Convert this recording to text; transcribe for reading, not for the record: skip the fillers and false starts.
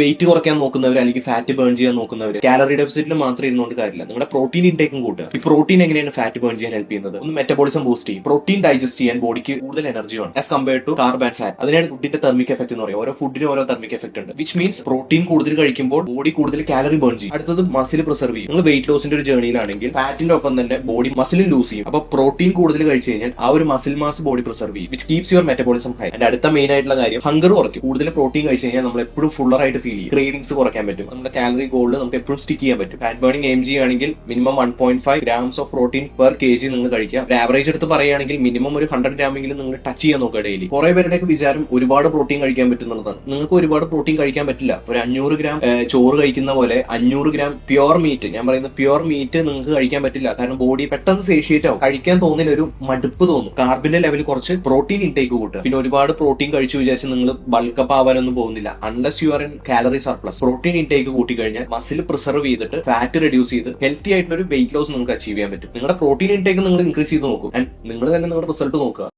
Wait കുറയ്ക്കാൻ നോക്കുന്നവർ അല്ലെങ്കിൽ fat burn ചെയ്യാൻ നോക്കുന്നവർ കാലറി ഡെഫിസിറ്റിൽ മാത്രം ഇരുന്നുകൊണ്ട് കാര്യമില്ല. നിങ്ങളുടെ പ്രോട്ടീൻ ഇൻടേക്കും കൂട്ടുക. ഈ പ്രോട്ടീൻ എങ്ങനെയാണ് ഫാറ്റ് ബേൺ ചെയ്യാൻ ഹെൽപ്പ് ചെയ്യുന്നത്? ഒന്ന് മെറ്റബോളിസം ബൂസ്റ്റ് ചെയ്യും. പ്രോട്ടീൻ ഡൈജസ്റ്റ് ചെയ്യാൻ ബോഡിക്ക് കൂടുതൽ എനർജി വേണം as compared to carb and fat. അതിനാണ് ഫുഡിന്റെ തെർമിക് എഫക്ട് എന്ന് പറയുക. ഓരോ ഫുഡിനും ഓരോ തെർമിക് എഫക്ട് ഉണ്ട്. വിച്ച് മീൻസ് പ്രോട്ടീൻ കൂടുതൽ കഴിക്കുമ്പോൾ ബോഡി കൂടുതൽ കാലറി ബേൺ ചെയ്യും. അടുത്തത് മസിൽ പ്രിസർവ് ചെയ്യും. നിങ്ങൾ വെയിറ്റ് ലോസിന്റെ ഒരു ജേർണിയിലാണെങ്കിൽ ഫാറ്റിന്റെ ഒപ്പം തന്നെ ബോഡി മസിലും ലൂസ് ചെയ്യും. അപ്പോൾ പ്രോട്ടീൻ കൂടുതൽ കഴിച്ചു കഴിഞ്ഞാൽ ആ ഒരു മസിൽ മാസ് ബോഡി പ്രിസർവ് ചെയ്യും. Which keeps your metabolism high. And അടുത്ത മെയിൻ ആയിട്ടുള്ള കാര്യം ഹങ്കർ കുറയ്ക്കും. കൂടുതൽ പ്രോട്ടീൻ കഴിച്ചു കഴിഞ്ഞാൽ നമ്മൾ എപ്പോഴും ഫുള്ളർ ആയിട്ട് ഫീൽ ചെയ്യും. ക്രേവിംഗ്സ് കുറയ്ക്കാൻ പറ്റും. നമ്മുടെ കാലറി ഗോളിൽ നമുക്ക് എപ്പോഴും സ്റ്റിക്ക് ചെയ്യാൻ പറ്റും. ഫാറ്റ് ബേണിംഗ് എയിം ചെയ്യുകയാണെങ്കിൽ minimum 1.5 grams of protein per kg നിങ്ങൾ കഴിക്കുക. ഒരു ആവറേജ് എടുത്ത് പറയുകയാണെങ്കിൽ മിനിമം ഒരു 100 ഗ്രാമെങ്കിലും നിങ്ങൾ ടച്ച് ചെയ്യാൻ നോക്കുക ഡെയിലി. കുറെ പേരുടെയൊക്കെ വിചാരം ഒരുപാട് പ്രോട്ടീൻ കഴിക്കാൻ പറ്റുന്നതാണ്. നിങ്ങൾക്ക് ഒരുപാട് പ്രോട്ടീൻ കഴിക്കാൻ പറ്റില്ല. ഒരു 500 ഗ്രാം ചോറ് കഴിക്കുന്ന പോലെ 500 ഗ്രാം പ്യുവർ മീറ്റ്, ഞാൻ പറയുന്ന പ്യുവർ മീറ്റ് നിങ്ങൾക്ക് കഴിക്കാൻ പറ്റില്ല. കാരണം ബോഡി പെട്ടെന്ന് സേഷ്യേറ്റ് ആവും. കഴിക്കാൻ തോന്നില്ല, ഒരു മടുപ്പ് തോന്നും. കാർബിന്റെ ലെവൽ കുറച്ച് പ്രോട്ടീൻ ഇൻടേക്ക് കൂട്ടുക. പിന്നെ ഒരുപാട് പ്രോട്ടീൻ കഴിച്ചു വിചാരിച്ച് നിങ്ങൾ ബൾക്കപ്പ് ആവാനൊന്നും പോകുന്നില്ല. Unless you are in calorie surplus. Protein intake കൂട്ടി കഴിഞ്ഞാൽ മസിൽ പ്രിസർവ് ചെയ്തിട്ട് ഫാറ്റ് റെഡ്യൂസ് ചെയ്ത് ഹെൽത്തി ആയിട്ടുള്ള ഒരു വെയിറ്റ് ലോസ് നിങ്ങൾക്ക് അച്ചീവ് ചെയ്യാൻ പറ്റും. നിങ്ങളുടെ പ്രോട്ടീൻ ഇൻടേക്ക് നിങ്ങൾ ഇൻക്രീസ് ചെയ്ത് നോക്കും. ആൻഡ് നിങ്ങൾ തന്നെ നിങ്ങളുടെ റിസൾട്ട് നോക്കുക.